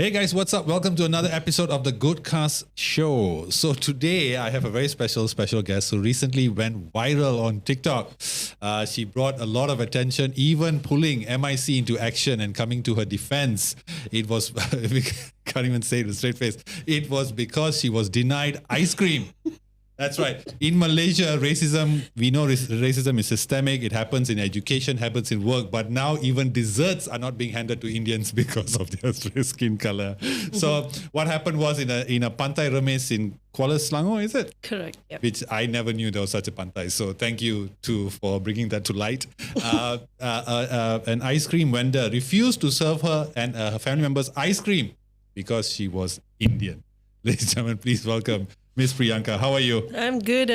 Hey guys, what's up? Welcome to another episode of the Goodcast Show. So today I have a very special guest who recently went viral on TikTok. She brought a lot of attention, even pulling MIC into action and coming to her defense. It was, we can't even say it with a straight face, it was because she was denied ice cream. That's right. In Malaysia, we know racism is systemic. It happens in education, happens in work. But now even desserts are not being handed to Indians because of their skin color. So what happened was in a pantai remes in Kuala Selangor, is it? Correct. Yep. Which I never knew there was such a pantai. So thank you for bringing that to light. An ice cream vendor refused to serve her and her family members ice cream because she was Indian. Ladies and gentlemen, please welcome Miss Preeyangka. How are you? I'm good.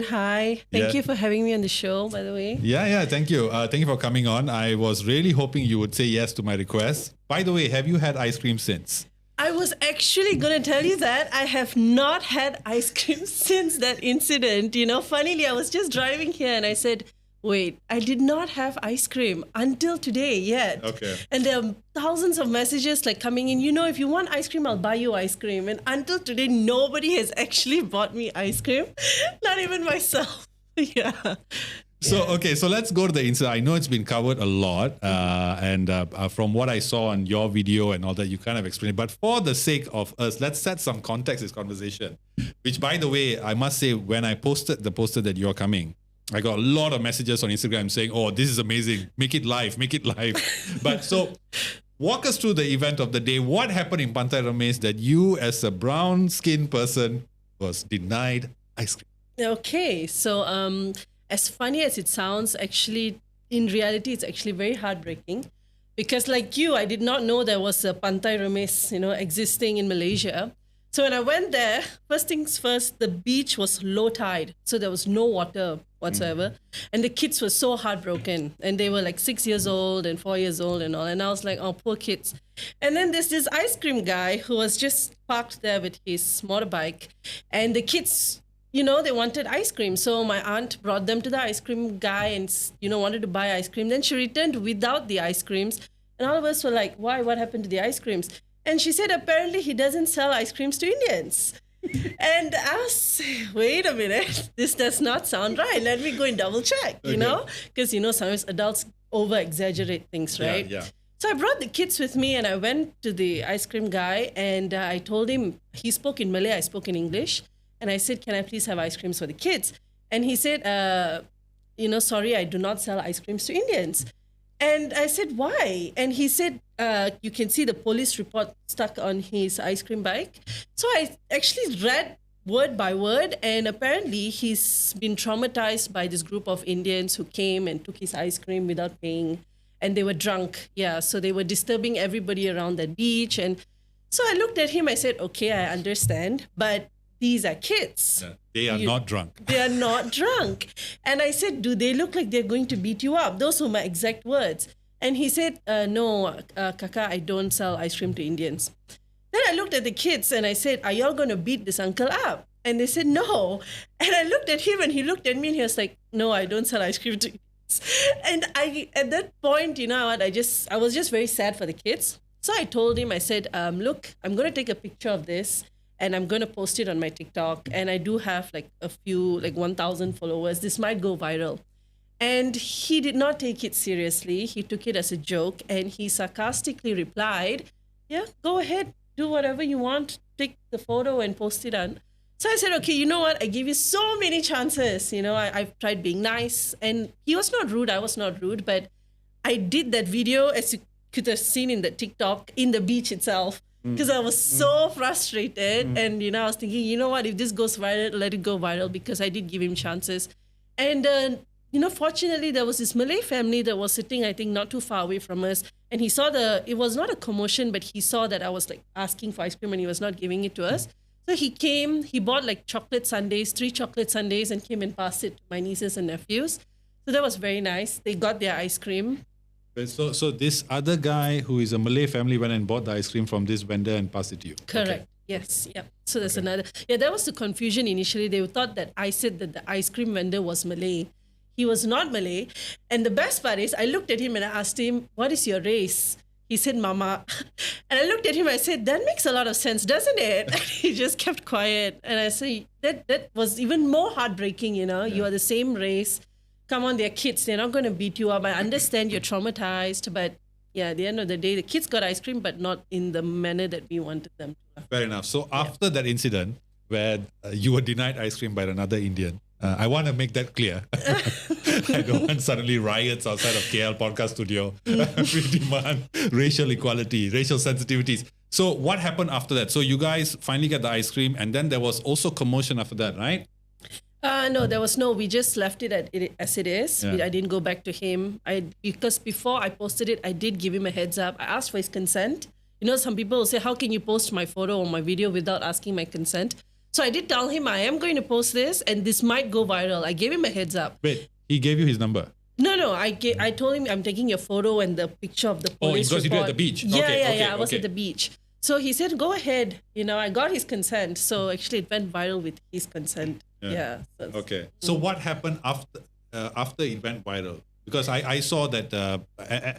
Hi. Thank you for having me on the show, by the way. Yeah. Thank you. Thank you for coming on. I was really hoping you would say yes to my request. By the way, have you had ice cream since? I was actually going to tell you that I have not had ice cream since that incident. You know, funnily, I was just driving here and I said, wait, I did not have ice cream until today yet. Okay. And there are thousands of messages like coming in, you know, if you want ice cream, I'll buy you ice cream. And until today, nobody has actually bought me ice cream. Not even myself. Yeah. So let's go to the incident. I know it's been covered a lot. And from what I saw on your video and all that, you kind of explained it. But for the sake of us, let's set some context to this conversation. Which, by the way, I must say, when I posted that you're coming, I got a lot of messages on Instagram saying, oh, this is amazing. Make it live. But so walk us through the event of the day. What happened in Pantai Remes that you, as a brown-skinned person, was denied ice cream? Okay. So as funny as it sounds, actually, in reality, it's actually very heartbreaking. Because like you, I did not know there was a Pantai Remes, existing in Malaysia. So when I went there, first things first, the beach was low tide. So there was no water whatsoever. And the kids were so heartbroken. And they were like 6 years old and 4 years old and all. And I was like, oh, poor kids. And then there's this ice cream guy who was just parked there with his motorbike. And the kids, they wanted ice cream. So my aunt brought them to the ice cream guy and, wanted to buy ice cream. Then she returned without the ice creams. And all of us were like, why? What happened to the ice creams? And she said, apparently he doesn't sell ice creams to Indians. And I was, wait a minute, this does not sound right. Let me go and double check, because, sometimes adults over-exaggerate things, right? Yeah. So I brought the kids with me and I went to the ice cream guy and I told him, he spoke in Malay, I spoke in English. And I said, can I please have ice creams for the kids? And he said, sorry, I do not sell ice creams to Indians. And I said, why? And he said, you can see the police report stuck on his ice cream bike. So I actually read word by word, and apparently he's been traumatized by this group of Indians who came and took his ice cream without paying. And they were drunk. Yeah, so they were disturbing everybody around that beach. And so I looked at him, I said, okay, I understand, but these are kids. Yeah, they are not drunk. They are not drunk. And I said, do they look like they're going to beat you up? Those were my exact words. And he said, no, Kaka, I don't sell ice cream to Indians. Then I looked at the kids and I said, are y'all going to beat this uncle up? And they said, no. And I looked at him and he looked at me and he was like, no, I don't sell ice cream to Indians. And at that point, I was just very sad for the kids. So I told him, I said, look, I'm going to take a picture of this. And I'm going to post it on my TikTok. And I do have like a few, like 1,000 followers. This might go viral. And he did not take it seriously. He took it as a joke. And he sarcastically replied, yeah, go ahead. Do whatever you want. Take the photo and post it on. So I said, okay, you know what? I gave you so many chances. I've tried being nice. And he was not rude. I was not rude. But I did that video, as you could have seen in the TikTok, in the beach itself. Because I was so frustrated and, I was thinking, you know what, if this goes viral, let it go viral, because I did give him chances. And, fortunately, there was this Malay family that was sitting, I think, not too far away from us. And he saw it was not a commotion, but he saw that I was like asking for ice cream and he was not giving it to us. So he came, he bought like 3 chocolate sundaes and came and passed it to my nieces and nephews. So that was very nice. They got their ice cream. So this other guy who is a Malay family went and bought the ice cream from this vendor and passed it to you. Correct. Okay. Yes. Yeah. So there's another. Yeah, that was the confusion initially. They thought that I said that the ice cream vendor was Malay. He was not Malay. And the best part is I looked at him and I asked him, what is your race? he said, Mama. And I looked at him, I said, that makes a lot of sense, doesn't it? And he just kept quiet. And I said, that was even more heartbreaking, you know. You are the same race. Come on, they're kids. They're not going to beat you up. I understand you're traumatized. But yeah, at the end of the day, the kids got ice cream, but not in the manner that we wanted them to. Fair enough. So after that incident where you were denied ice cream by another Indian, I want to make that clear. I don't want suddenly riots outside of KL podcast studio. We demand racial equality, racial sensitivities. So what happened after that? So you guys finally get the ice cream, and then there was also commotion after that, right? No, there was no. We just left it as it is. Yeah. I didn't go back to him. Because before I posted it, I did give him a heads up. I asked for his consent. You know, some people will say, how can you post my photo or my video without asking my consent? So I did tell him I am going to post this and this might go viral. I gave him a heads up. Wait, he gave you his number? No. I told him I'm taking your photo and the picture of the police because report. you did at the beach. Yeah. I was at the beach. So he said, go ahead. You know, I got his consent. So actually it went viral with his consent. Yeah. Okay. So what happened after it went viral? Because I saw that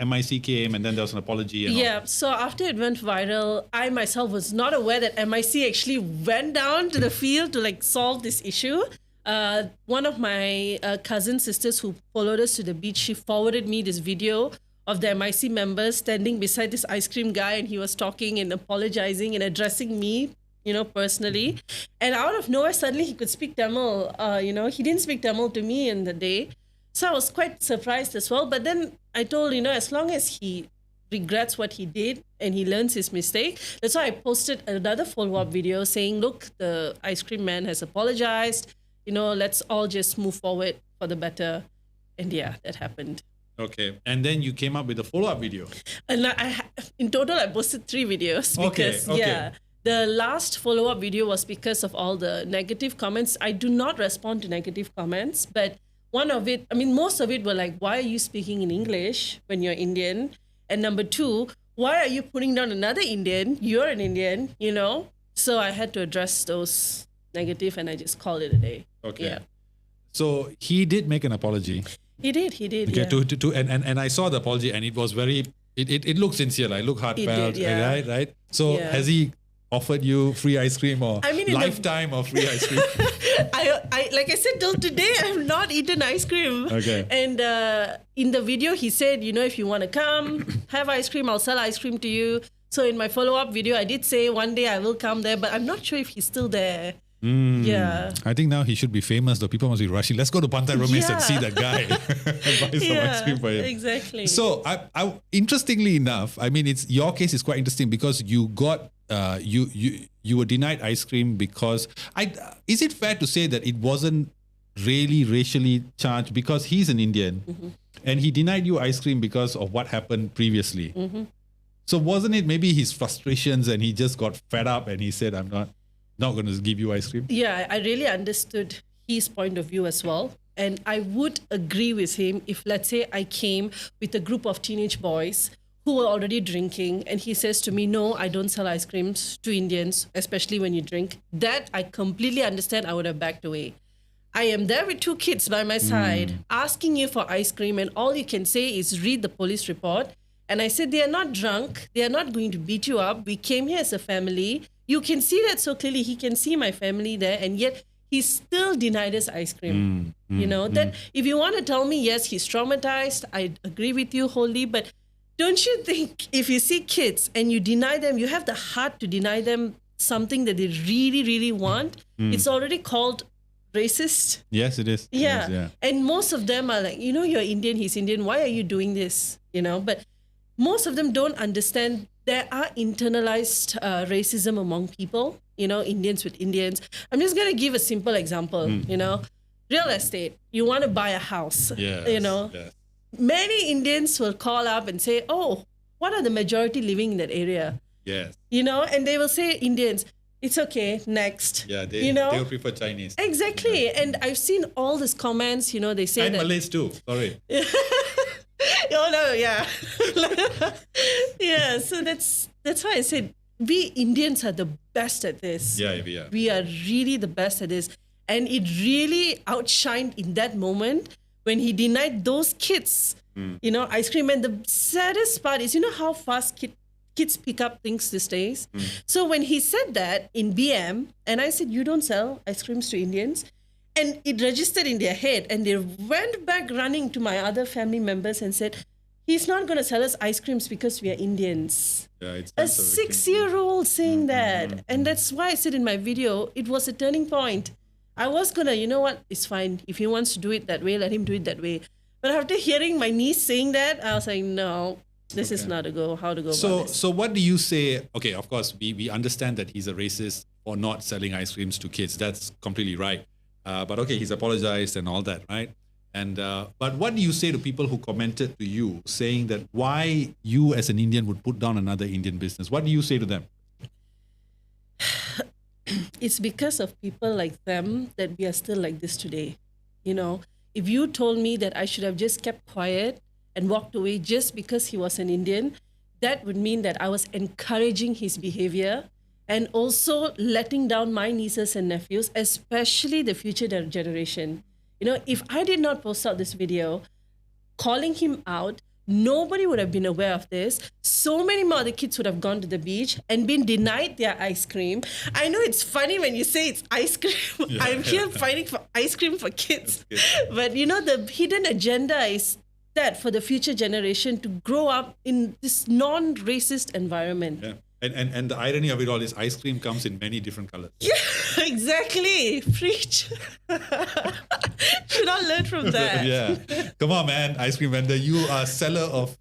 MIC came and then there was an apology. And all. So after it went viral, I myself was not aware that MIC actually went down to the field to like solve this issue. One of my cousin sisters who followed us to the beach, she forwarded me this video of the MIC members standing beside this ice cream guy, and he was talking and apologizing and addressing me, you know, personally. And out of nowhere, suddenly he could speak Tamil. You know, he didn't speak Tamil to me in the day. So I was quite surprised as well. But then I told, you know, as long as he regrets what he did and he learns his mistake, that's why I posted another follow-up video saying, look, the ice cream man has apologized. You know, let's all just move forward for the better. And yeah, that happened. Okay. And then you came up with a follow-up video. And in total, I posted 3 videos. Because, the last follow-up video was because of all the negative comments. I do not respond to negative comments, but one of it, I mean, most of it were like, why are you speaking in English when you're Indian? And number 2, why are you putting down another Indian? You're an Indian, you know? So I had to address those negative and I just called it a day. Okay. Yeah. So he did make an apology. He did. Okay, and I saw the apology and it was very, it looked sincere, like look heartfelt, right? So has he offered you free ice cream or lifetime of free ice cream? I like I said, till today I have not eaten ice cream. Okay. And in the video he said, you know, if you want to come have ice cream, I'll sell ice cream to you. So in my follow-up video I did say one day I will come there, but I'm not sure if he's still there. Yeah. I think now he should be famous though. People must be rushing. Let's go to Pantai Remis and see that guy. Buy some ice cream for him. Exactly. So I interestingly enough, I mean, your case is quite interesting because you got you were denied ice cream because is it fair to say that it wasn't really racially charged because he's an Indian and he denied you ice cream because of what happened previously? So wasn't it maybe his frustrations and he just got fed up and he said, I'm not going to give you ice cream? Yeah, I really understood his point of view as well. And I would agree with him if, let's say, I came with a group of teenage boys who were already drinking and he says to me, no, I don't sell ice creams to Indians, especially when you drink. That I completely understand. I would have backed away. I am there with 2 kids by my side asking you for ice cream and all you can say is read the police report. And I said, they are not drunk. They are not going to beat you up. We came here as a family. You can see that so clearly. He can see my family there and yet he still denied us ice cream. You know, that if you want to tell me, yes, he's traumatized, I agree with you wholly, but don't you think if you see kids and you deny them, you have the heart to deny them something that they really, really want? It's already called racist. Yes, it is. Yeah. It is, yeah. And most of them are like, you know, you're Indian, he's Indian. Why are you doing this? You know, but most of them don't understand there are internalized racism among people, you know, Indians with Indians. I'm just going to give a simple example, you know, real estate. You want to buy a house, you know. Yes. Many Indians will call up and say, oh, what are the majority living in that area? Yes. You know, and they will say, Indians, it's okay, next. Yeah, they will prefer Chinese. Exactly. Yeah. And I've seen all these comments, you know, they say and that... Malays too, sorry. Oh, no, yeah. Yeah, so that's why I said, we Indians are the best at this. Yeah, we are. We are really the best at this. And it really outshined in that moment when he denied those kids You know, ice cream. And the saddest part is, you know how fast kids pick up things these days. So when he said that in BM, and I said, you don't sell ice creams to Indians, and it registered in their head, and they went back running to my other family members and said, he's not going to sell us ice creams because we are Indians. Yeah, it's A 6-year-old saying that. And that's why I said in my video, it was a turning point. I was going to, you know what, it's fine. If he wants to do it that way, let him do it that way. But after hearing my niece saying that, I was like, no, this is not how to go about this. So what do you say? Okay, of course, we understand that he's a racist for not selling ice creams to kids. That's completely right. But okay, he's apologized and all that, right? And but what do you say to people who commented to you saying that why you as an Indian would put down another Indian business? What do you say to them? It's because of people like them that we are still like this today. You know, if you told me that I should have just kept quiet and walked away just because he was an Indian, that would mean that I was encouraging his behavior and also letting down my nieces and nephews, especially the future generation. You know, if I did not post out this video calling him out, nobody would have been aware of this. So many more other kids would have gone to the beach and been denied their ice cream. I know it's funny when you say it's ice cream. I'm here fighting for ice cream for kids. But you know, the hidden agenda is that for the future generation to grow up in this non-racist environment. Yeah. And the irony of it all is ice cream comes in many different colors. Yeah, exactly. Preach. Should I learn from that? Yeah. Come on, man. Ice cream vendor. You are seller of,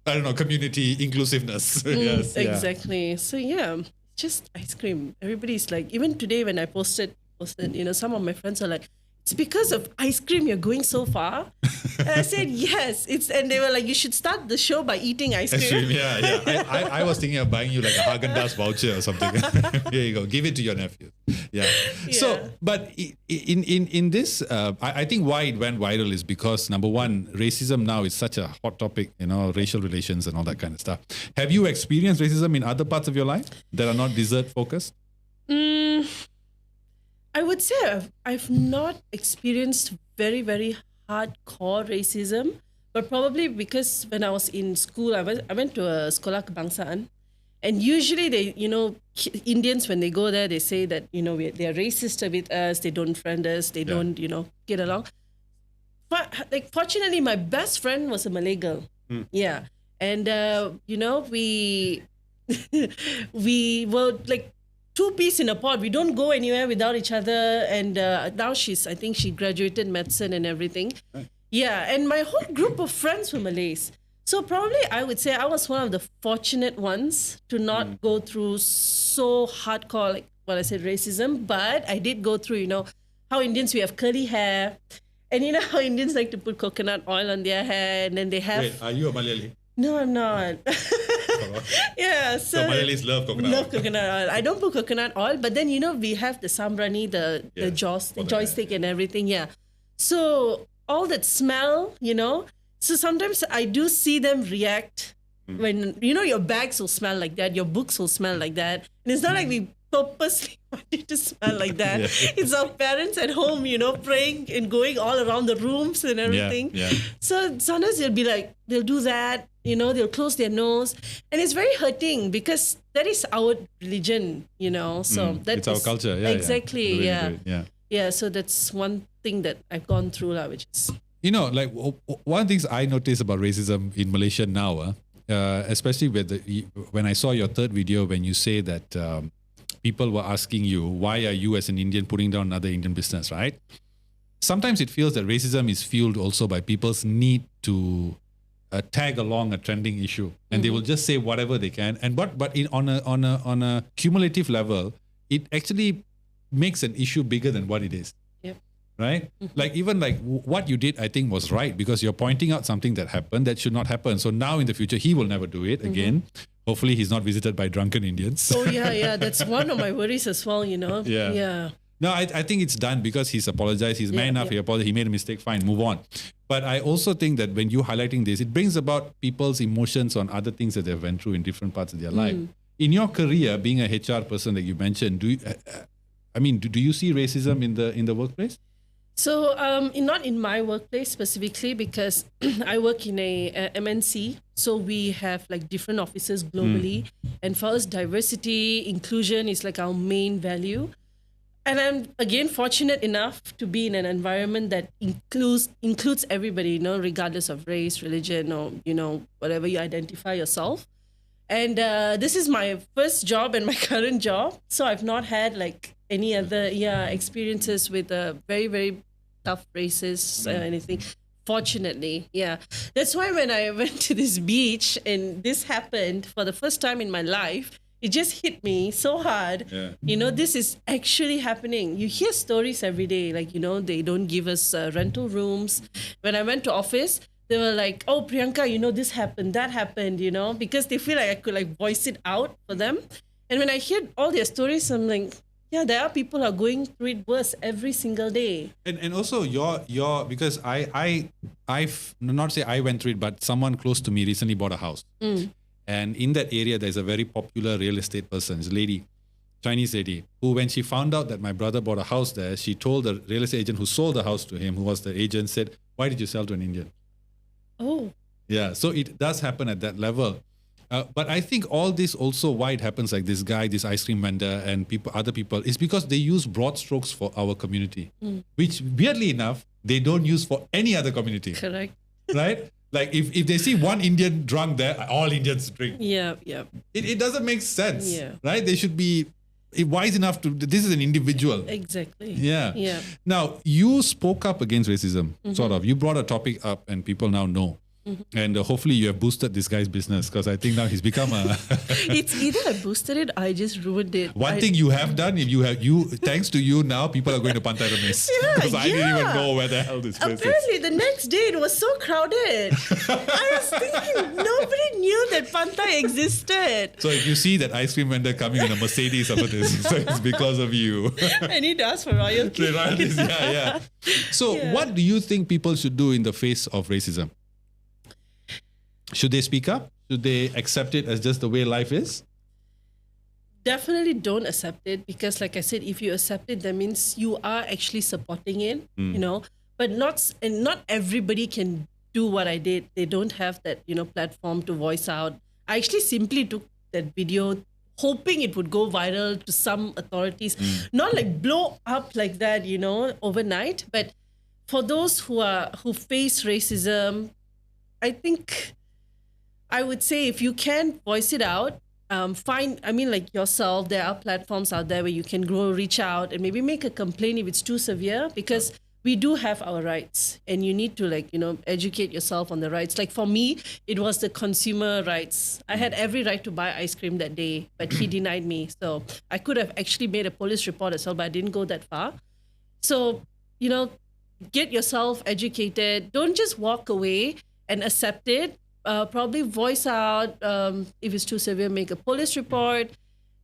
I don't know, community inclusiveness. Yes. Exactly. So yeah, just ice cream. Everybody's like, even today when I posted, you know, some of my friends are like, it's because of ice cream you're going so far. And I said, yes. And they were like, you should start the show by eating ice cream. Yeah. I was thinking of buying you like a Haagen-Dazs voucher or something. Here you go. Give it to your nephew. Yeah. So, but in this, I think why it went viral is because, number one, racism now is such a hot topic, you know, racial relations and all that kind of stuff. Have you experienced racism in other parts of your life that are not dessert focused? I would say I've not experienced very, very hardcore racism, but probably because when I was in school, I went to a sekolah kebangsaan, and usually they, you know, Indians when they go there, they say that, you know, they're racist with us, they don't friend us, they don't, you know, get along. But like, fortunately, my best friend was a Malay girl. Yeah, and you know, we were like two peas in a pod. We don't go anywhere without each other. And now I think she graduated medicine and everything. Right. Yeah. And my whole group of friends were Malays. So probably I would say I was one of the fortunate ones to not go through so hardcore, like what I said, racism. But I did go through, you know, how Indians, we have curly hair. And you know how Indians like to put coconut oil on their hair. And then they have... Wait, are you a Malayali? No, I'm not. Yeah, so Malayalis love coconut oil. Coconut oil. I don't put coconut oil, but then, you know, we have the sambrani, the joystick and everything. Yeah. So all that smell, you know. So sometimes I do see them react when, you know, your bags will smell like that, your books will smell like that. And it's not like we purposely want it to smell like that. It's our parents at home, you know, praying and going all around the rooms and everything. So sometimes they'll do that, you know, they'll close their nose. And it's very hurting because that is our religion, you know. So it's our culture. Exactly. Yeah. So that's one thing that I've gone through, which is... You know, like one of the things I notice about racism in Malaysia now, especially when I saw your third video when you say that people were asking you, why are you as an Indian putting down another Indian business, right? Sometimes it feels that racism is fueled also by people's need to tag along a trending issue, and they will just say whatever they can. And on a cumulative level, it actually makes an issue bigger than what it is. Right? Like even like what you did, I think was right because you're pointing out something that happened that should not happen. So now in the future, he will never do it again. Hopefully he's not visited by drunken Indians. Oh yeah. That's one of my worries as well, you know. Yeah. No, I think it's done because he's apologized. He's man enough. He apologized. He made a mistake. Fine, move on. But I also think that when you're highlighting this, it brings about people's emotions on other things that they've went through in different parts of their life. In your career, being a HR person that you mentioned, do you see racism in the workplace? So, not in my workplace specifically, because I work in a MNC. So we have like different offices globally, and for us, diversity, inclusion is like our main value. And I'm again fortunate enough to be in an environment that includes everybody, regardless of race, religion, or whatever you identify yourself. And this is my first job and my current job, so I've not had like any other experiences with very very tough races or anything. Fortunately, that's why when I went to this beach and this happened for the first time in my life, it just hit me so hard. This is actually happening. You hear stories every day, like they don't give us rental rooms. When I went to office, they were like, oh, Preeyangka, this happened, that happened, because they feel like I could like voice it out for them. And when I hear all their stories, I'm like, yeah, there are people who are going through it worse every single day. And also your because I've not say I went through it, but someone close to me recently bought a house. And in that area, there's a very popular real estate person, it's a lady, Chinese lady, who when she found out that my brother bought a house there, she told the real estate agent who sold the house to him, who was the agent, said, why did you sell to an Indian? Oh. Yeah, so it does happen at that level. But I think all this also, why it happens like this guy, this ice cream vendor and other people, is because they use broad strokes for our community, which weirdly enough, they don't use for any other community. Correct. Right? Like if they see one Indian drunk there, all Indians drink. Yeah. It doesn't make sense. Yeah. Right? They should be wise enough to, this is an individual. Exactly. Yeah. Now, you spoke up against racism, sort of. You brought a topic up and people now know. And hopefully you have boosted this guy's business, because I think now he's become a... It's either I boosted it or I just ruined it. One thing you have done, thanks to you now, people are going to Pantai Remis. Because I didn't even know where the hell this place is. Apparently, the next day it was so crowded. I was thinking nobody knew that Pantai existed. So if you see that ice cream vendor coming in a Mercedes over this, so it's because of you. I need to ask for royalty. Yeah. So what do you think people should do in the face of racism? Should they speak up? Should they accept it as just the way life is? Definitely don't accept it, because like I said, if you accept it, that means you are actually supporting it, but not everybody can do what I did. They don't have that, platform to voice out. I actually simply took that video hoping it would go viral to some authorities, not like blow up like that, overnight. But for those who face racism, I think I would say if you can voice it out, like yourself, there are platforms out there where you can reach out and maybe make a complaint if it's too severe, because we do have our rights and you need to educate yourself on the rights. Like for me, it was the consumer rights. I had every right to buy ice cream that day, but he denied me. So I could have actually made a police report as well, but I didn't go that far. So, get yourself educated. Don't just walk away and accept it. Probably voice out. If it's too severe, make a police report.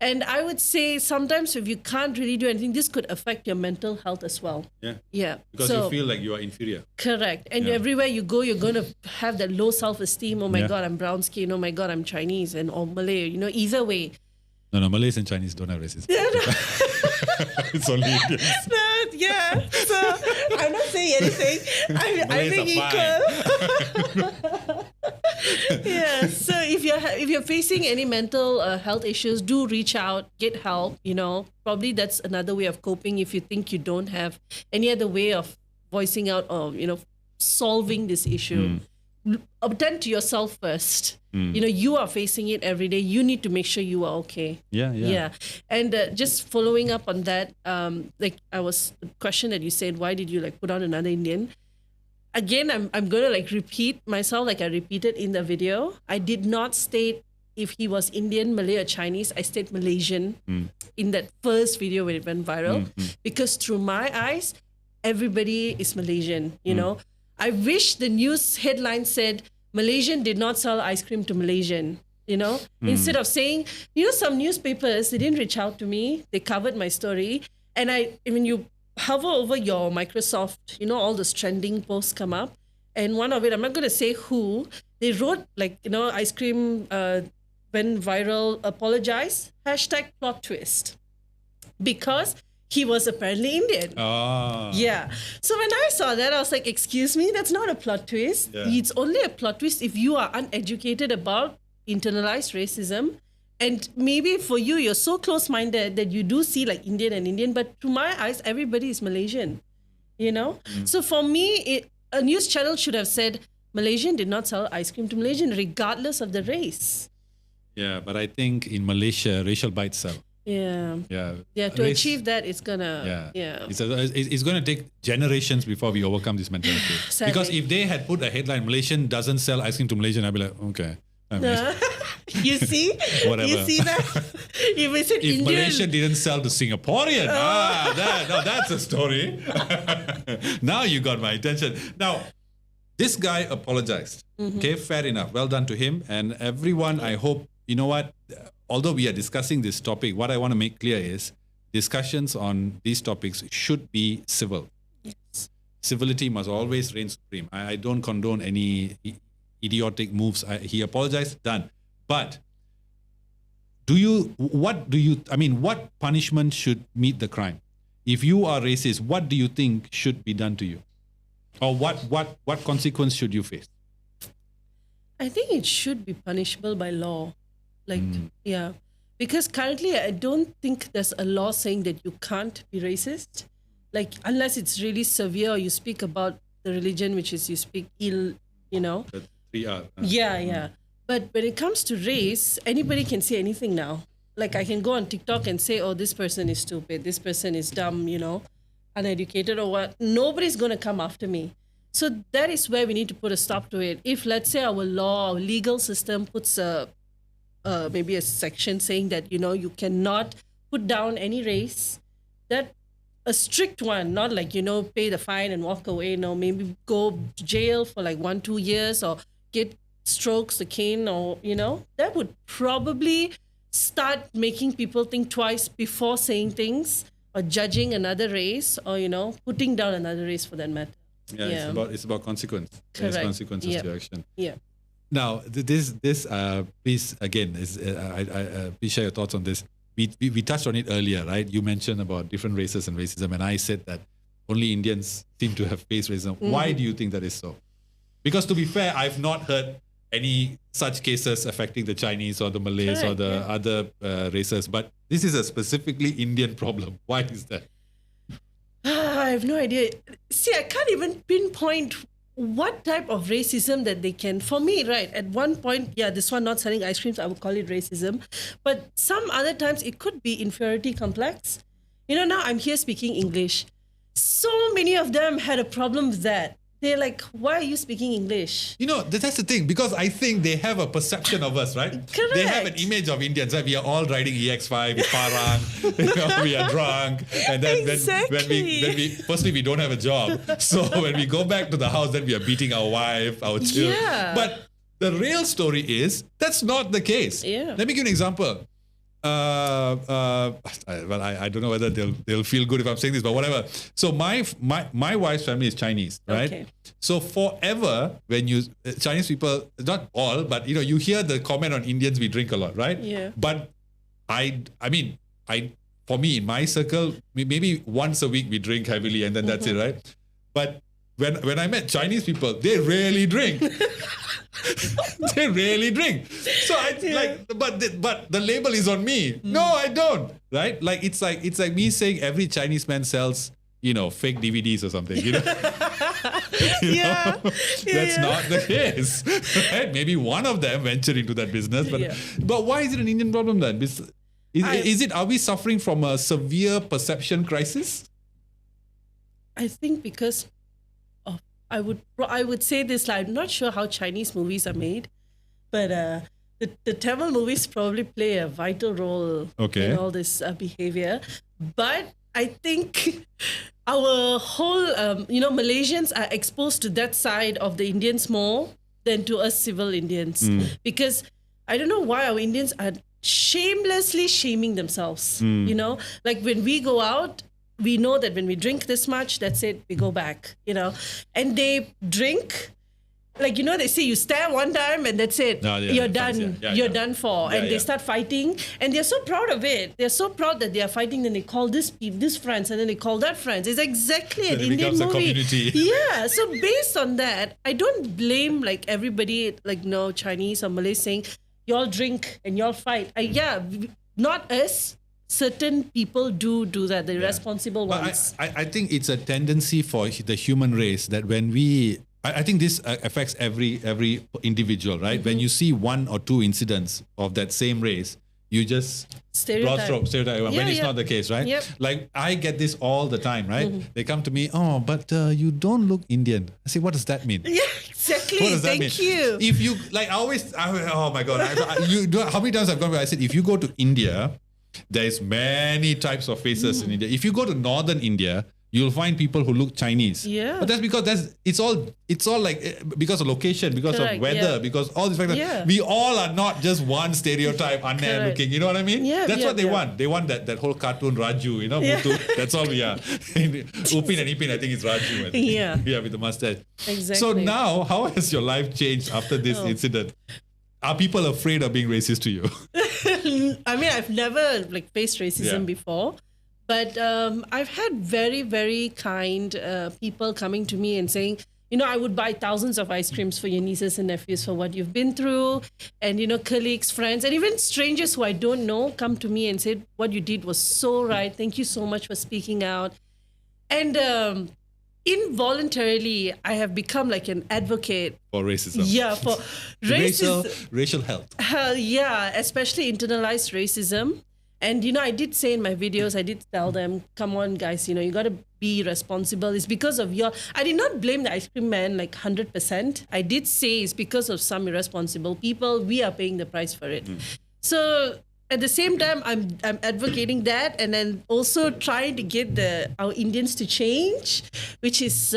And I would say sometimes if you can't really do anything, this could affect your mental health as well. Yeah. Because you feel like you are inferior. Correct. And everywhere you go, you're going to have that low self-esteem. Oh my God, I'm brown skin. Oh my God, I'm Chinese or Malay. Either way. No, Malays and Chinese don't have racism. It's only Indians. So I'm not saying anything. I think equal. So if you're facing any mental health issues, do reach out, get help. Probably that's another way of coping. If you think you don't have any other way of voicing out or solving this issue, attend to yourself first. You are facing it every day. You need to make sure you are okay. Yeah. And just following up on that, the question that you said, why did you put on another Indian? Again, I'm going to repeat myself like I repeated in the video. I did not state if he was Indian, Malay or Chinese. I stayed Malaysian in that first video when it went viral, because through my eyes, everybody is Malaysian, I wish the news headline said, Malaysian did not sell ice cream to Malaysian, instead of saying, some newspapers, they didn't reach out to me. They covered my story. And when you hover over your Microsoft, all those trending posts come up. And one of it, I'm not going to say who, they wrote ice cream went viral, apologize, #plot twist. Because he was apparently Indian. Ah. Yeah. So when I saw that, I was like, excuse me, that's not a plot twist. Yeah. It's only a plot twist if you are uneducated about internalized racism. And maybe for you, you're so close-minded that you do see like Indian and Indian, but to my eyes, everybody is Malaysian, you know? So for me, a news channel should have said, Malaysian did not sell ice cream to Malaysian, regardless of the race. Yeah, but I think in Malaysia, racial bites sell. Yeah. Yeah. Yeah, to achieve that, it's gonna, yeah. It's going to take generations before we overcome this mentality. Sadly. Because if they had put a headline, Malaysian doesn't sell ice cream to Malaysian, I'd be like, okay. I mean, You see? Whatever. You see that? If Indian, Malaysia didn't sell to Singaporean, that's a story. Now you got my attention. Now, this guy apologized. Okay, fair enough. Well done to him. And everyone, I hope, you know what? Although we are discussing this topic, what I want to make clear is discussions on these topics should be civil. Yes. Civility must always reign supreme. I don't condone any idiotic moves. He apologized, done. But what punishment should meet the crime? If you are racist, what do you think should be done to you? Or what consequence should you face? I think it should be punishable by law. Like, yeah. Because currently, I don't think there's a law saying that you can't be racist. Like, unless it's really severe or you speak about the religion, which is you speak ill, you know. The 3R. Yeah. But when it comes to race, anybody can say anything now. Like, I can go on TikTok and say, oh, this person is stupid, this person is dumb, you know, uneducated or what. Nobody's going to come after me. So that is where we need to put a stop to it. If, let's say, our law, our legal system puts maybe a section saying that, you know, you cannot put down any race, that a strict one, not like, you know, pay the fine and walk away. No, maybe go to jail for like 1-2 years or get strokes, the cane, or, you know, that would probably start making people think twice before saying things or judging another race or, you know, putting down another race for that matter. Yeah. It's about consequence. Correct. There's consequences to action. Yeah. Now, this please again, please share your thoughts on this. We touched on it earlier, right? You mentioned about different races and racism, and I said that only Indians seem to have faced racism. Why do you think that is so? Because to be fair, I've not heard any such cases affecting the Chinese or the Malays or the other races, but this is a specifically Indian problem. Why is that? I have no idea. See, I can't even pinpoint what type of racism that they can. For me, right, at one point, this one not selling ice creams, I would call it racism. But some other times it could be inferiority complex. You know, now I'm here speaking English. So many of them had a problem with that. They're like, why are you speaking English? You know, that's the thing, because I think they have a perception of us, right? Correct. They have an image of Indians, right? We are all riding EX5, parang, you know, we are drunk. And then when we firstly, we don't have a job. So when we go back to the house, then we are beating our wife, our children. Yeah. But the real story is, that's not the case. Yeah. Let me give you an example. Well, I don't know whether they'll feel good if I'm saying this, but whatever. So my wife's family is Chinese, right? Okay. So forever, when you Chinese people, not all, but you know, you hear the comment on Indians, we drink a lot, right? Yeah. But I mean, for me in my circle, maybe once a week we drink heavily, and then that's it, right? But when I met Chinese people, they rarely drink. They rarely drink. So but the label is on me. No, I don't. Right? Like it's like me saying every Chinese man sells, you know, fake DVDs or something. You know, that's not the case. Right? Maybe one of them ventured into that business, but why is it an Indian problem then? Are we suffering from a severe perception crisis? I think because I would say this, like, I'm not sure how Chinese movies are made, but the Tamil movies probably play a vital role in all this behavior. But I think our whole, Malaysians are exposed to that side of the Indians more than to us civil Indians. Because I don't know why our Indians are shamelessly shaming themselves. You know, like when we go out, we know that when we drink this much, that's it, we go back, you know. And they drink like, you know, they say you stare one time and that's it. Oh, yeah, You're fine, done. yeah. You're done for. Yeah, and they yeah. start fighting and they're so proud of it. They're so proud that they are fighting. Then they call this friends and then they call that friends. It's exactly So an it Indian becomes a movie. community. Yeah. So based on that, I don't blame like everybody, like no Chinese or Malay saying, y'all drink and y'all fight. Not us. Certain people do that. The responsible But ones. I think it's a tendency for the human race that when I think this affects every individual, right? Mm-hmm. When you see one or two incidents of that same race, you just Stereotype. when Yeah, it's yeah. not the case, right? Yep. Like I get this all the time, right? Mm-hmm. They come to me, oh, but you don't look Indian. I say, what does that mean? Yeah, exactly. What does that Thank mean? you. If you like, oh my god, how many times I've gone where I said, if you go to India, there's many types of faces in India. If you go to northern India, you'll find people who look Chinese. Yeah. But that's because it's all like because of location, because Correct, of weather, yeah. because all these factors. Yeah. We all are not just one stereotype, Anne Correct. looking. You know what I mean? Yeah, That's yeah, what they yeah. want. They want that whole cartoon Raju, you know, Yeah. Muthu. That's all we are. Upin and Ipin, I think it's Raju. I think. Yeah. Yeah, with the mustache. Exactly. So now, how has your life changed after this incident? Are people afraid of being racist to you? I mean, I've never like faced racism Yeah. before, but I've had very, very kind people coming to me and saying, you know, I would buy thousands of ice creams for your nieces and nephews for what you've been through. And, you know, colleagues, friends, and even strangers who I don't know come to me and said, what you did was so right. Thank you so much for speaking out. And involuntarily, I have become like an advocate. For racism. Yeah, for Racial health. yeah, especially internalized racism. And, you know, I did say in my videos, I did tell them, come on, guys, you know, you got to be responsible. It's because of I did not blame the ice cream man like 100%. I did say it's because of some irresponsible people. We are paying the price for it. So at the same time, I'm advocating that and then also trying to get our Indians to change, which is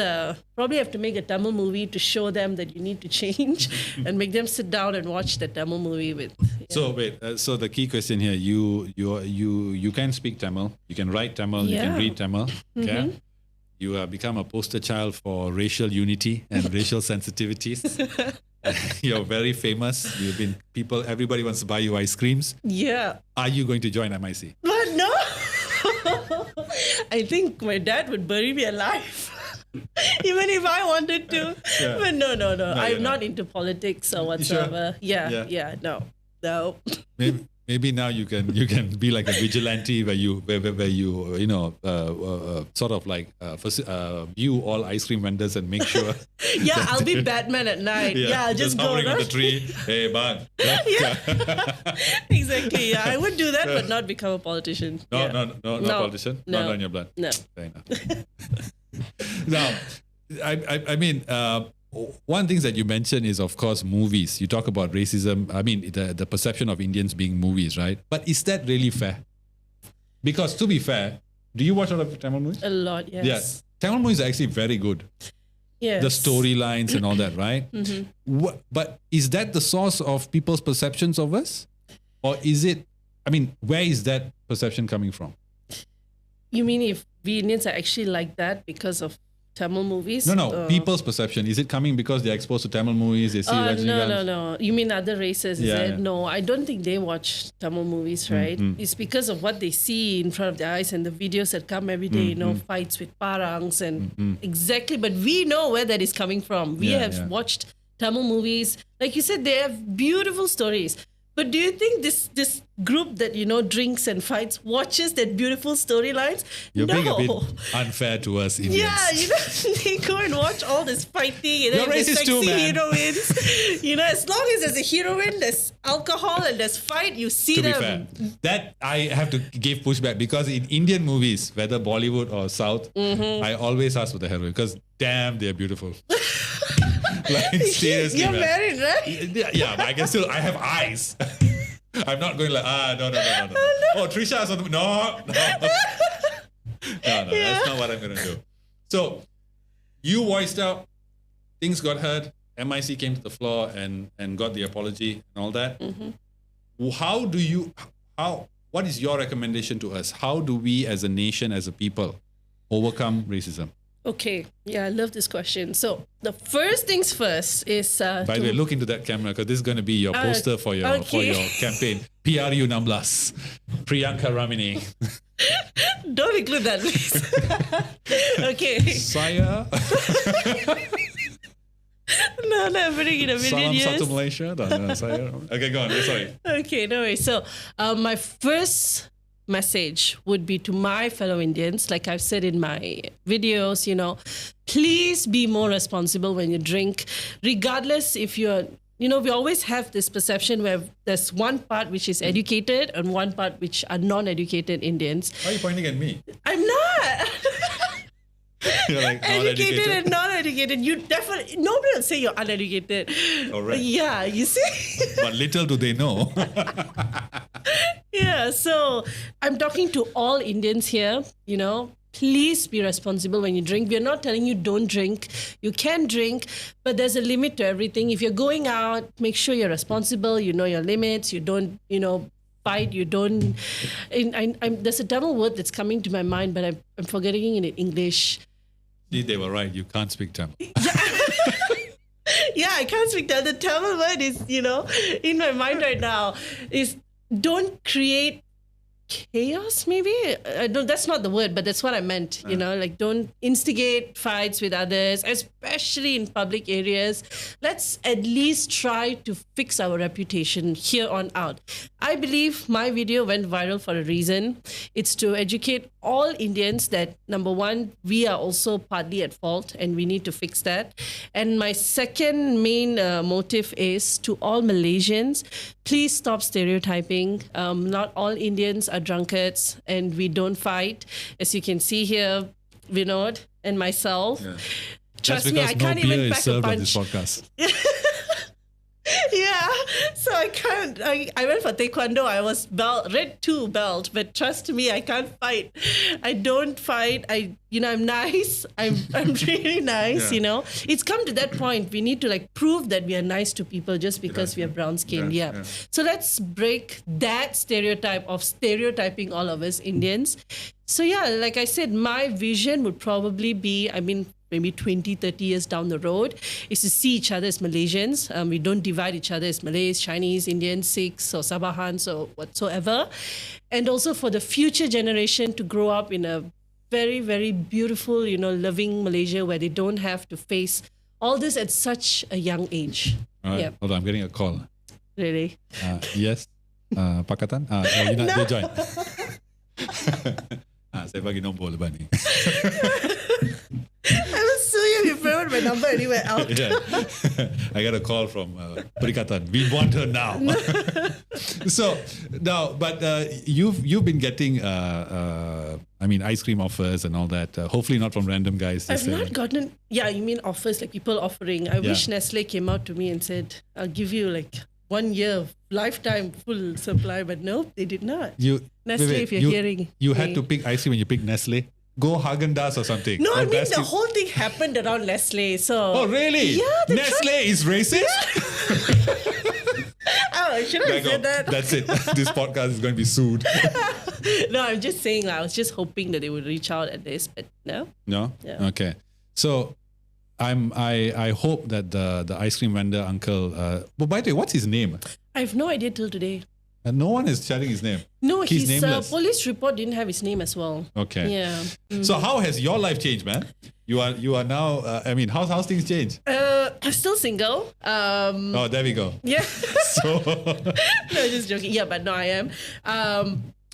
probably have to make a Tamil movie to show them that you need to change and make them sit down and watch the Tamil movie with. So wait, so the key question here, you can speak Tamil, you can write Tamil, you can Yeah. read Tamil, okay? You have become a poster child for racial unity and racial sensitivities. You're very famous. Everybody wants to buy you ice creams. Yeah. Are you going to join MIC? But no. I think my dad would bury me alive. Even if I wanted to. Yeah. But no. you're I'm not. not into politics or You sure? whatsoever. Yeah. Yeah, no. Maybe now you can be like a vigilante where you sort of like view all ice cream vendors and make sure. Yeah, I'll be Batman at night. Yeah, I'll just go hovering on around. the tree. Hey, bang. Exactly. Yeah, I would do that, but not become a politician. No, Yeah. not politician. No. Not on your blood. No. Fair enough. Now, I mean, one thing that you mentioned is, of course, movies. You talk about racism. I mean, the perception of Indians being movies, right? But is that really fair? Because to be fair, do you watch a lot of Tamil movies? A lot, yes. Yes. Tamil movies are actually very good. Yes. The storylines and all that, right? But is that the source of people's perceptions of us? Or is it, I mean, where is that perception coming from? You mean if we Indians are actually like that because of Tamil movies? No. People's perception. Is it coming because they're exposed to Tamil movies? They see Rajinikanth? No. You mean other races? Is Yeah, it? yeah. No, I don't think they watch Tamil movies, right? It's because of what they see in front of their eyes and the videos that come every day, you know, fights with parangs and exactly. But we know where that is coming from. We have watched Tamil movies. Like you said, they have beautiful stories. But do you think this group that, you know, drinks and fights watches that beautiful storylines? You're no. being a bit unfair to us Indians. Yeah, you know, they go and watch all this fighting and You're then the racist sexy too, man. heroines. You know, as long as there's a heroine, there's alcohol and there's fight, you see To be them. fair, that I have to give pushback because in Indian movies, whether Bollywood or South, I always ask for the heroine because damn, they're beautiful. Like seriously, You're man. married, right? Yeah, but I have eyes. I'm not going like, no. Oh, Trisha or something. No. That's not what I'm going to do. So, you voiced out, things got heard, MIC came to the floor and got the apology and all that. What is your recommendation to us? How do we as a nation, as a people, overcome racism? Okay. Yeah, I love this question. So the first things first is By the way, look into that camera because this is going to be your poster for your campaign. PRU Namblas. Preeyangka Ramini. don't include that, please. Okay. Saya. No, I'm putting in a million Salam years. satu Malaysia. Saya. Okay, go on. Sorry. Okay, no worries. So, my first message would be to my fellow Indians, like I've said in my videos, please be more responsible when you drink, regardless if you're, we always have this perception where there's one part which is educated and one part which are non-educated Indians. Why are you pointing at me? I'm not. You're like Educated and non-educated. You definitely, nobody will say you're uneducated. Correct. Yeah, you see? But little do they know. Yeah, so I'm talking to all Indians here, please be responsible when you drink. We're not telling you don't drink. You can drink, but there's a limit to everything. If you're going out, make sure you're responsible, you know your limits, you don't, fight, you don't... there's a Tamil word that's coming to my mind, but I'm forgetting it in English. See, they were right. You can't speak Tamil. Yeah, I can't speak Tamil. The Tamil word is, in my mind right now, is don't create chaos, maybe? That's not the word, but that's what I meant. Like don't instigate fights with others, especially in public areas. Let's at least try to fix our reputation here on out. I believe my video went viral for a reason. It's to educate all Indians that, number one, we are also partly at fault and we need to fix that. And my second main motive is to all Malaysians, please stop stereotyping. Not all Indians are drunkards and we don't fight. As you can see here, Vinod and myself. Yeah. Trust me, I can't even pack a punch. This podcast. Yeah, so I can't. I went for taekwondo. I was red 2 belt, but trust me, I can't fight. I don't fight. I'm nice. I'm really nice. Yeah. It's come to that point. We need to prove that we are nice to people just because we are brown skinned. Yeah. So let's break that stereotype of stereotyping all of us Indians. So yeah, like I said, my vision would probably be, maybe 20, 30 years down the road, is to see each other as Malaysians. We don't divide each other as Malays, Chinese, Indians, Sikhs, or Sabahans, or whatsoever. And also for the future generation to grow up in a very, very beautiful, loving Malaysia where they don't have to face all this at such a young age. All right. Hold on, I'm getting a call. Really? Yes. Pakatan? Dia join. Saya bagi nombor lepas ni. I will sue you if you put my number anywhere out. Yeah. I got a call from Perikatan. We want her now. So now, but you've been getting, ice cream offers and all that. Hopefully not from random guys. I've not gotten. Yeah, you mean offers, like people offering. I wish Nestle came out to me and said, "I'll give you 1 year of lifetime full supply," but no, they did not. Nestle, if you're hearing, you had to pick ice cream when you pick Nestle. Go Haagen-Dazs or something. No, I mean the whole thing happened around Nestle. So. Oh really? Yeah. Nestle is racist. Oh, should I say that? That's it. This podcast is going to be sued. No, I'm just saying. I was just hoping that they would reach out at this, but no. No. Yeah. Okay. So, I hope that the ice cream vendor uncle. But by the way, what's his name? I have no idea till today. No one is sharing his name. No, He's his nameless. Police report didn't have his name as well. Okay. Yeah. So how has your life changed, man? You are now. How's things changed? I'm still single. Oh, there we go. Yeah. So. No, just joking. Yeah, but no, I am.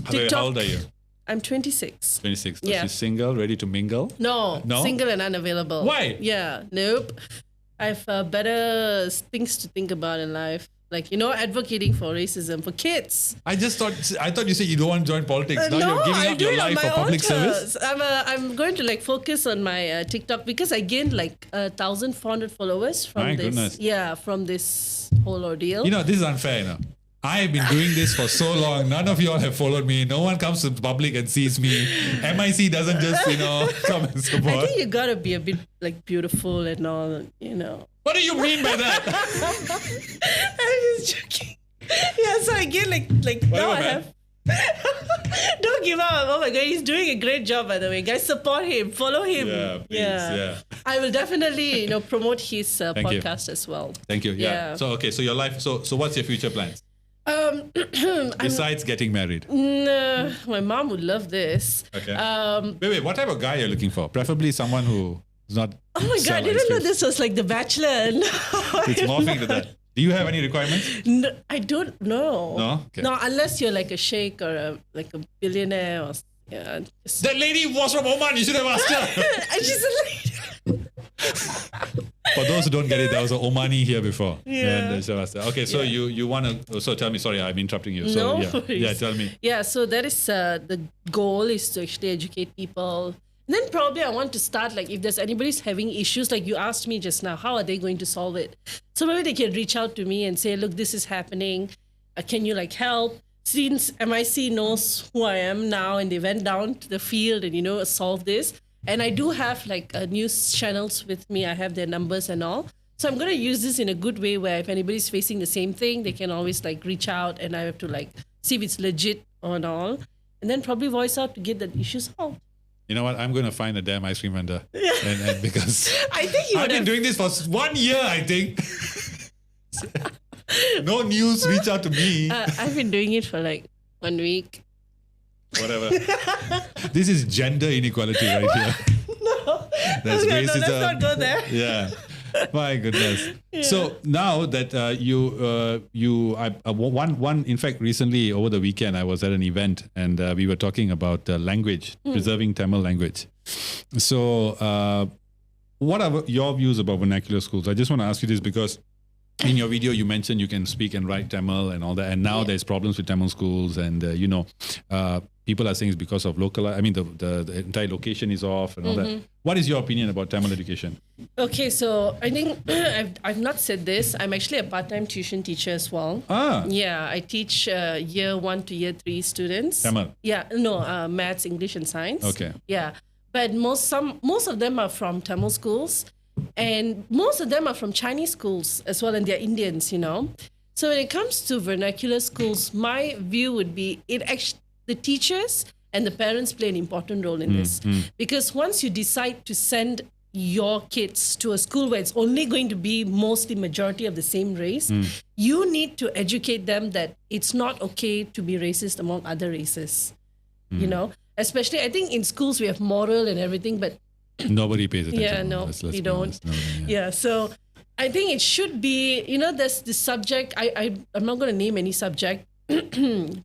TikTok. How old are you? I'm 26. 26. So Yeah. she's single, ready to mingle. No, No? single and unavailable. Why? Yeah, nope. I've better things to think about in life. Advocating for racism for kids. I thought you said you don't want to join politics. Now No, you're giving I up do your it on life my for own public terms. service. I'm going to focus on my TikTok because I gained 1,400 followers from My this. goodness. Yeah, from this whole ordeal. This is unfair. I have been doing this for so long. None of you all have followed me. No one comes to public and sees me. MIC doesn't just, come and support. I think you gotta be a bit beautiful and all, What do you mean by that? I'm just joking. Yeah, so I get now Whatever, I man. have. Don't give up. Oh my God, he's doing a great job, by the way. Guys, support him. Follow him. Yeah, please, yeah. I will definitely, promote his you. podcast as well. Thank you. Yeah. So, okay. So your life. So what's your future plans? Besides getting married. No, my mom would love this. Okay. Wait. What type of guy you're looking for? Preferably someone who is not. Oh my God, I didn't know this was like The Bachelor. No, It's morphing to that. Do you have any requirements? No, I don't know. No? Okay. No, unless you're like a sheikh or like a billionaire or That lady was from Oman. You should have asked her. And she's a lady. For those who don't get it, there was an Omani here before. Yeah. And okay, so you want to... So tell me, sorry, I'm interrupting you. So, No yeah. worries. Yeah, tell me. Yeah, so that is the goal is to actually educate people. And then probably I want to start like if there's anybody's having issues, like you asked me just now, how are they going to solve it? So maybe they can reach out to me and say, look, this is happening. Can you like help? Since MIC knows who I am now and they went down to the field and, solve this. And I do have like news channels with me. I have their numbers and all. So I'm going to use this in a good way where if anybody's facing the same thing, they can always like reach out and I have to like see if it's legit or not. And then probably voice out to get the issue solved. You know what? I'm going to find a damn ice cream vendor. And because I think I've been doing this for 1 year, I think. No news, reach out to me. I've been doing it for like 1 week. Whatever. This is gender inequality right here. No. That's Okay, racism. no, let's not go there. Yeah. My goodness. So now that in fact, recently over the weekend, I was at an event and we were talking about language, preserving Tamil language. So what are your views about vernacular schools? I just want to ask you this because in your video, you mentioned you can speak and write Tamil and all that. And now there's problems with Tamil schools and, people are saying it's because of the entire location is off and all that. What is your opinion about Tamil education? Okay, so I think I've not said this. I'm actually a part-time tuition teacher as well. Ah. Yeah, I teach year 1 to year 3 students. Tamil? Yeah, no, maths, English and science. Okay. Yeah, but most of them are from Tamil schools. And most of them are from Chinese schools as well, and they're Indians, So when it comes to vernacular schools, my view would be the teachers and the parents play an important role in this. Because once you decide to send your kids to a school where it's only going to be mostly majority of the same race, you need to educate them that it's not okay to be racist among other races, Especially, I think in schools we have moral and everything, but nobody pays attention. Yeah, no, we don't. Yeah, so I think it should be, there's this subject. I'm not going to name any subject,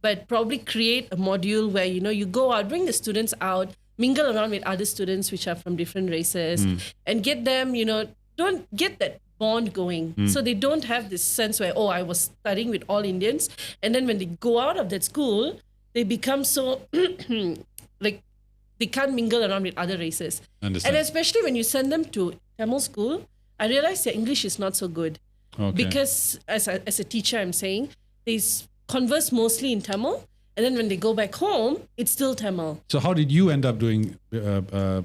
but probably create a module where, you go out, bring the students out, mingle around with other students which are from different races and get them, don't get that bond going. So they don't have this sense where, I was studying with all Indians. And then when they go out of that school, they become so like, they can't mingle around with other races. Understand. And especially when you send them to Tamil school, I realize their English is not so good. Okay. Because as a teacher, I'm saying, they converse mostly in Tamil. And then when they go back home, it's still Tamil. So how did you end up doing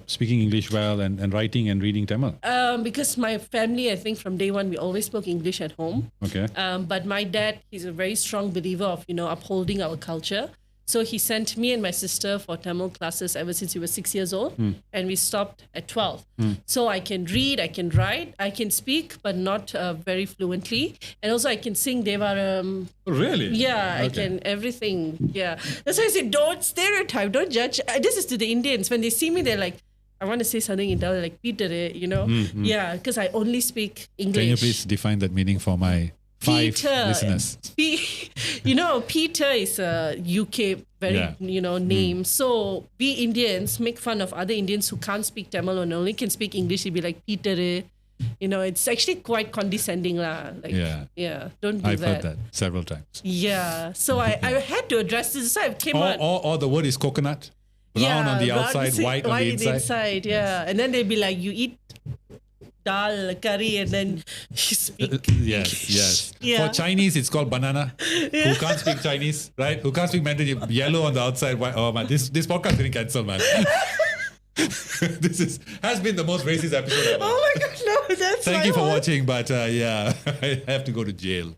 speaking English well and writing and reading Tamil? Because my family, I think from day one, we always spoke English at home. Okay. But my dad, he's a very strong believer of, upholding our culture. So he sent me and my sister for Tamil classes ever since we were 6 years old. And we stopped at 12. So I can read, I can write, I can speak, but not very fluently. And also I can sing Devaram. Really? Yeah, Okay. I can everything. Yeah. That's why I say don't stereotype, don't judge. This is to the Indians. When they see me, they're like, I want to say something in Tamil, like Peter, Yeah, because I only speak English. Can you please define that meaning for my 5 listeners? Peter is a UK name. So we Indians make fun of other Indians who can't speak Tamil and only can speak English. It'd be like Peter. It's actually quite condescending lah. Like, yeah, don't do I've that. heard that several times. Yeah, so I had to address this. So I came out. Or the word is coconut. Brown on the outside, white on the inside. Yeah, and then they'd be like, you eat dal, curry, and then you speak. Yes. Yeah. For Chinese, it's called banana. Who can't speak Chinese, right? Who can't speak Mandarin? Yellow on the outside, white. Oh man, this podcast is getting cancelled, man. This has been the most racist episode ever. Oh my God, no, that's Thank you for watching, but I have to go to jail.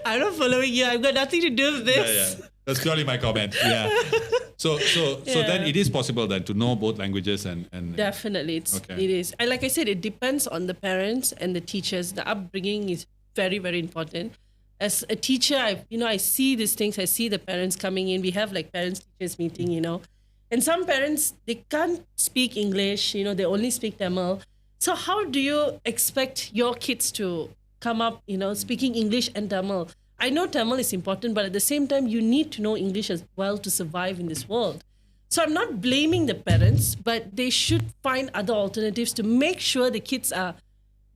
I'm not following you. I've got nothing to do with this. Yeah. That's purely my comment. Yeah. So then it is possible then to know both languages and Definitely, it is. And like I said, it depends on the parents and the teachers. The upbringing is very, very important. As a teacher, I see these things. I see the parents coming in. We have like parents-teachers meeting, and some parents, they can't speak English. They only speak Tamil. So how do you expect your kids to come up, speaking English and Tamil? I know Tamil is important, but at the same time, you need to know English as well to survive in this world. So I'm not blaming the parents, but they should find other alternatives to make sure the kids are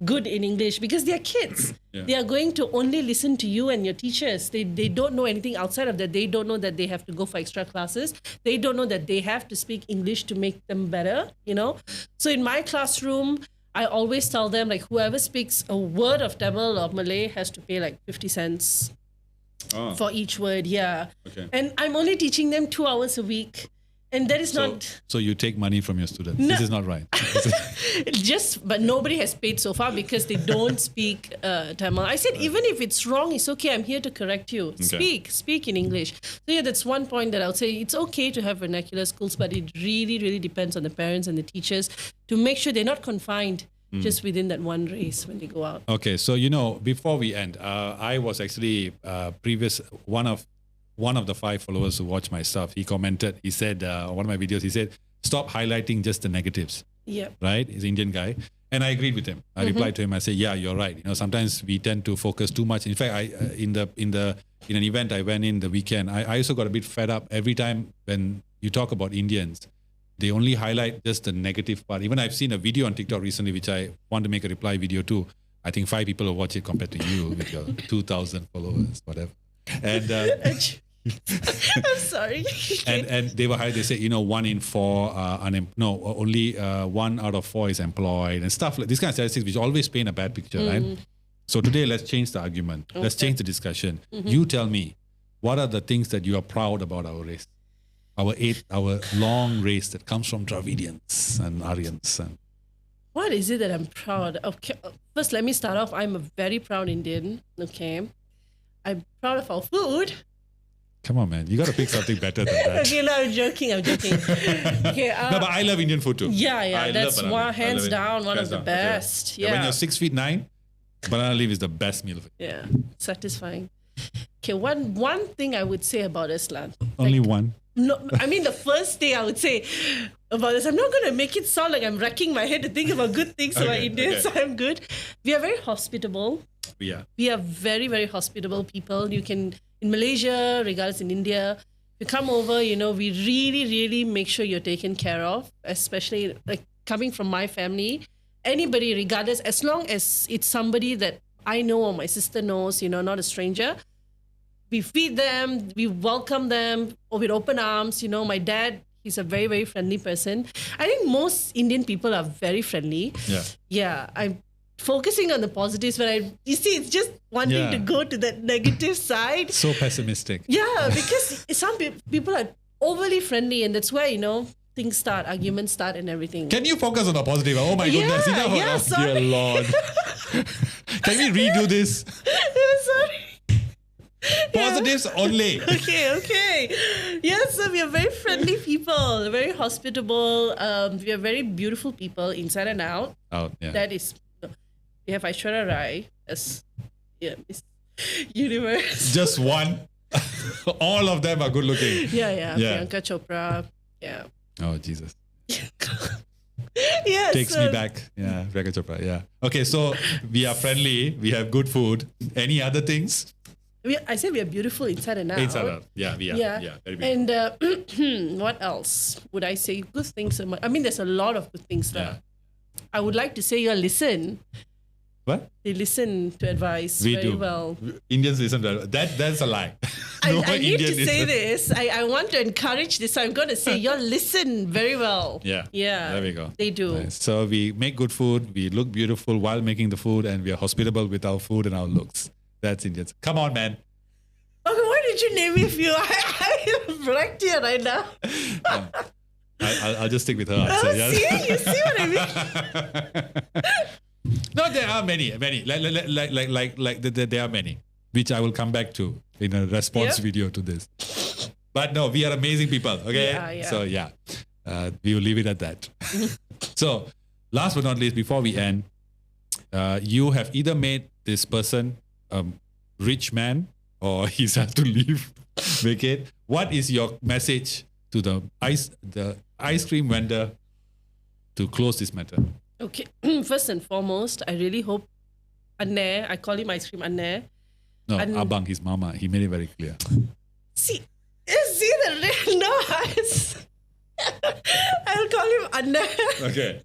good in English, because they are kids. Yeah. They are going to only listen to you and your teachers. They don't know anything outside of that. They don't know that they have to go for extra classes. They don't know that they have to speak English to make them better, So in my classroom, I always tell them, like, whoever speaks a word of Tamil or Malay has to pay like 50 cents for each word. Yeah. Okay. And I'm only teaching them 2 hours a week. And that is not... So you take money from your students. No. This is not right. But nobody has paid so far because they don't speak Tamil. I said, even if it's wrong, it's okay. I'm here to correct you. Okay. Speak in English. So yeah, that's one point that I would say. It's okay to have vernacular schools, but it really, really depends on the parents and the teachers to make sure they're not confined just within that one race when they go out. Okay, so before we end, I was actually one of the 5 followers who watch my stuff. He commented. He said one of my videos. He said, "Stop highlighting just the negatives." Yeah. Right? He's an Indian guy, and I agreed with him. I replied to him. I said, "Yeah, you're right. Sometimes we tend to focus too much." In fact, in an event I went in the weekend, I also got a bit fed up. Every time when you talk about Indians, they only highlight just the negative part. Even I've seen a video on TikTok recently, which I want to make a reply video to. I think 5 people will watch it compared to you with your 2,000 followers, whatever. And I'm sorry. and they were they say 1 in 4 only 1 out of 4 is employed and stuff like this kind of statistics, which always paint a bad picture, right? So today let's change the argument. Let's change the discussion. You tell me, what are the things that you are proud about our race, our long race that comes from Dravidians and Aryans? And what is it that I'm proud of? Okay, first, let me start off. I'm a very proud Indian. Okay, I'm proud of our food. Come on, man. You got to pick something better than that. Okay, no, I'm joking. Okay, no, but I love Indian food too. Yeah. That's hands down one of the best. Okay. Yeah. When you're 6'9", banana leaf is the best meal. Yeah, satisfying. Okay, one thing I would say about Islam. Only one. No, I mean the first thing I would say about this. I'm not going to make it sound like I'm racking my head to think about good things about Indians. Okay. I'm good. We are very hospitable. Yeah. We are very, very hospitable people. You can, in Malaysia, regardless in India, if you come over, we really, really make sure you're taken care of, especially like coming from my family. Anybody, regardless, as long as it's somebody that I know or my sister knows, not a stranger, we feed them, we welcome them with open arms. My dad, he's a very, very friendly person. I think most Indian people are very friendly. Yeah. Yeah. I'm focusing on the positives, but it's just wanting to go to that negative side. So pessimistic. Yeah, because some people are overly friendly, and that's where, things start, arguments start and everything. Can you focus on the positive? Oh my goodness. Enough. Sorry. Dear Lord. Can we redo this? Sorry. Positives only. Okay. Yes, so we are very friendly people, very hospitable. We are very beautiful people inside and out. That is, we have Aishwarya Rai as Miss Universe. Just one. All of them are good looking. Yeah. Preeyangka Chopra. Yeah. Oh, Jesus. Yes. Takes me back. Yeah, Preeyangka Chopra. Yeah. Okay, so we are friendly. We have good food. Any other things? I said we are beautiful inside and out. Inside out. Yeah, we are. Yeah, very beautiful. And what else would I say? Good things. I mean, there's a lot of good things there. I would like to say you listen. What? They listen to advice very well. Indians listen to advice. That's a lie. I need to say this. I want to encourage this. So I'm going to say you listen very well. Yeah. There we go. They do. Nice. So we make good food. We look beautiful while making the food, and we are hospitable with our food and our looks. That's Indians. Come on, man. Okay, why did you name me if you? I'm wrecked here right now. I'll just stick with her. See? You see what I mean? No, there are many. Like there are many, which I will come back to in a response video to this. But no, we are amazing people. Okay. Yeah. So we will leave it at that. So last but not least, before we end, you have either made this person a rich man or he's had to leave. Make it. What is your message to the ice cream vendor to close this matter? Okay. First and foremost, I really hope Anne, I call him ice cream Anne. No, Abang, his mama. He made it very clear. See the real no. I'll call him Anna. Okay.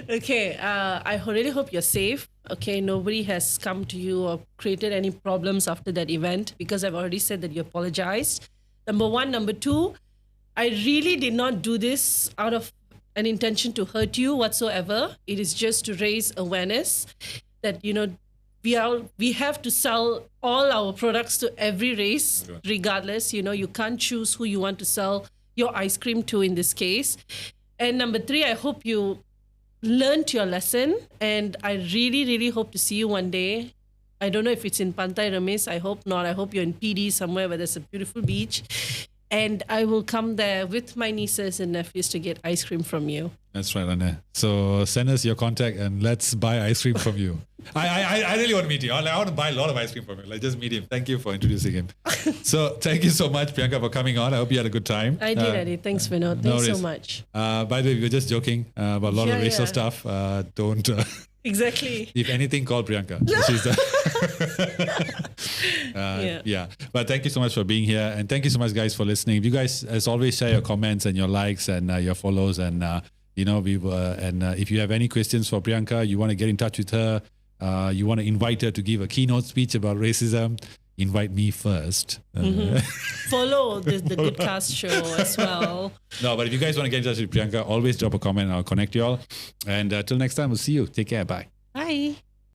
Okay. I really hope you're safe. Okay. Nobody has come to you or created any problems after that event because I've already said that you apologized. Number one. Number two, I really did not do this out of an intention to hurt you whatsoever. It is just to raise awareness that, we have to sell all our products to every race, regardless. You can't choose who you want to sell your ice cream to in this case. And number three, I hope you learned your lesson. And I really, really hope to see you one day. I don't know if it's in Pantai Remis. I hope not. I hope you're in PD somewhere where there's a beautiful beach. And I will come there with my nieces and nephews to get ice cream from you. That's right, Anna. So send us your contact and let's buy ice cream from you. I really want to meet you. I want to buy a lot of ice cream from you. Just meet him. Thank you for introducing him. So thank you so much, Preeyangka, for coming on. I hope you had a good time. I did. Thanks, Vinod. Thanks so much. By the way, we were just joking about a lot of racial stuff. Don't... Exactly. If anything, call Preeyangka. She's the But thank you so much for being here, and thank you so much, guys, for listening. If you guys, as always, share your comments and your likes and your follows, and if you have any questions for Preeyangka, you want to get in touch with her, you want to invite her to give a keynote speech about racism, invite me first. Follow the Good Cast show as well. No, but if you guys want to get in touch with Preeyangka, always drop a comment and I'll connect you all. And till next time, we'll see you. Take care. Bye. Bye.